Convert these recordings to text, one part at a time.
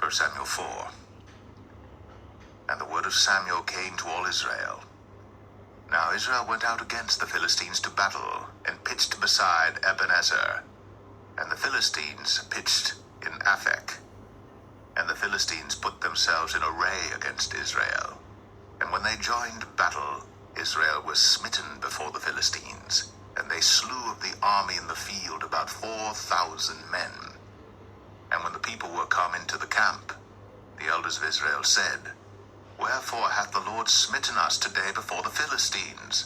1 Samuel 4. And the word of Samuel came to all Israel. Now Israel went out against the Philistines to battle, and pitched beside Ebenezer. And the Philistines pitched in Aphek. And the Philistines put themselves in array against Israel. And when they joined battle, Israel was smitten before the Philistines, and they slew of the army in the field about 4,000 men. And when the people were come into the camp, the elders of Israel said, Wherefore hath the Lord smitten us today before the Philistines?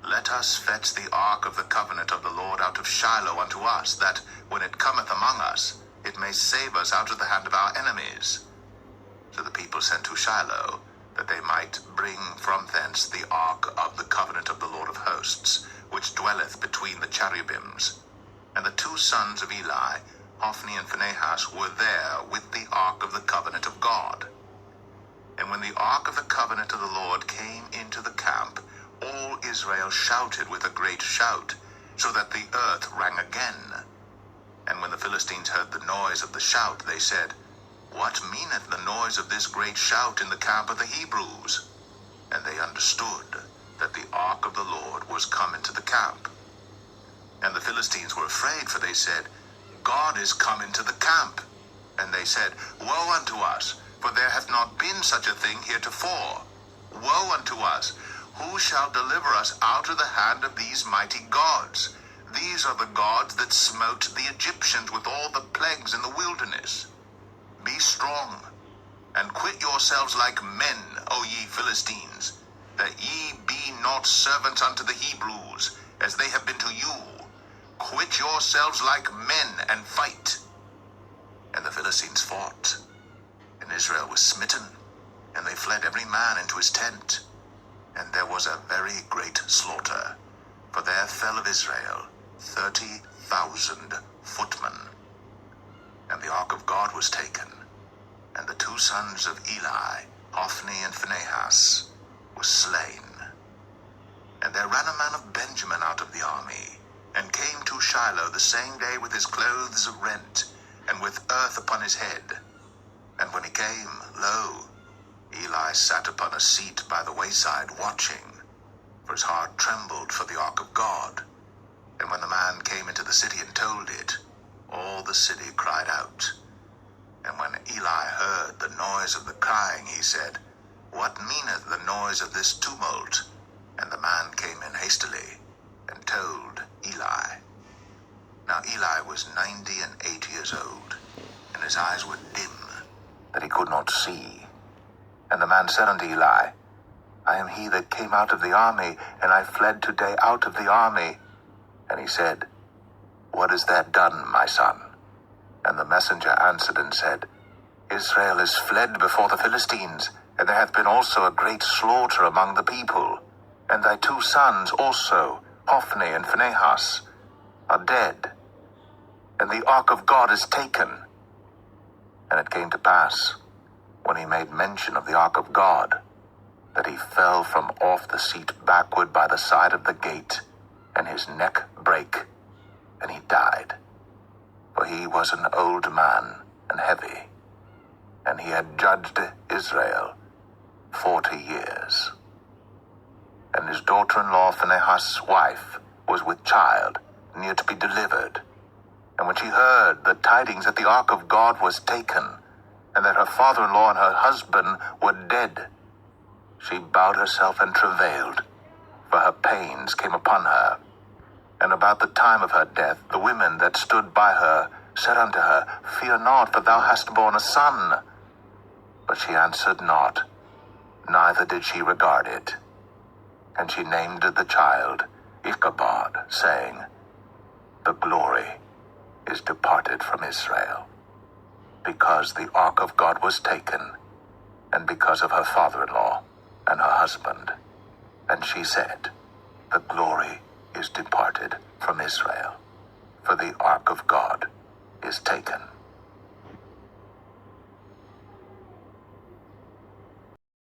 Let us fetch the ark of the covenant of the Lord out of Shiloh unto us, that, when it cometh among us, it may save us out of the hand of our enemies. So the people sent to Shiloh, that they might bring from thence the ark of the covenant of the Lord of hosts, which dwelleth between the cherubims. And the two sons of Eli, Hophni and Phinehas, were there with the ark of the covenant of God. And when the ark of the covenant of the Lord came into the camp, all Israel shouted with a great shout, so that the earth rang again. And when the Philistines heard the noise of the shout, they said, What meaneth the noise of this great shout in the camp of the Hebrews? And they understood that the ark of the Lord was come into the camp. And the Philistines were afraid, for they said, God is come into the camp. And they said, Woe unto us, for there hath not been such a thing heretofore. Woe unto us! Who shall deliver us out of the hand of these mighty gods? These are the gods that smote the Egyptians with all the plagues in the wilderness. Be strong, and quit yourselves like men, O ye Philistines, that ye be not servants unto the Hebrews, as they have been to you. Quit yourselves like men, and fight. And the Philistines fought, and Israel was smitten, and they fled every man into his tent. And there was a very great slaughter, for there fell of Israel 30,000 footmen. And the ark of God was taken, and the two sons of Eli, Hophni and Phinehas, were slain. And there ran a man of Benjamin out of the army, and came to Shiloh the same day with his clothes rent, and with earth upon his head. And when he came, lo, Eli sat upon a seat by the wayside watching, for his heart trembled for the ark of God. And when the man came into the city and told it, all the city cried out. And when Eli heard the noise of the crying, he said, What meaneth the noise of this tumult? And the man came in hastily, and told Eli. Now Eli was 98 years old, and his eyes were dim, that he could not see. And the man said unto Eli, I am he that came out of the army, and I fled today out of the army. And he said, What is that done, my son? And the messenger answered and said, Israel is fled before the Philistines, and there hath been also a great slaughter among the people. And thy two sons also, Hophni and Phinehas, are dead, and the ark of God is taken. And it came to pass, when he made mention of the ark of God, that he fell from off the seat backward by the side of the gate, and his neck brake, and he died. For he was an old man and heavy, and he had judged Israel 40 years. And his daughter-in-law Phinehas' wife was with child, near to be delivered. And when she heard the tidings that the ark of God was taken, and that her father-in-law and her husband were dead, she bowed herself and travailed, for her pains came upon her. And about the time of her death, the women that stood by her said unto her, Fear not, for thou hast borne a son. But she answered not, neither did she regard it. And she named the child Ichabod, saying, The glory is departed from Israel, because the ark of God was taken, and because of her father-in-law and her husband. And she said, The glory is departed from Israel, for the ark of God is taken.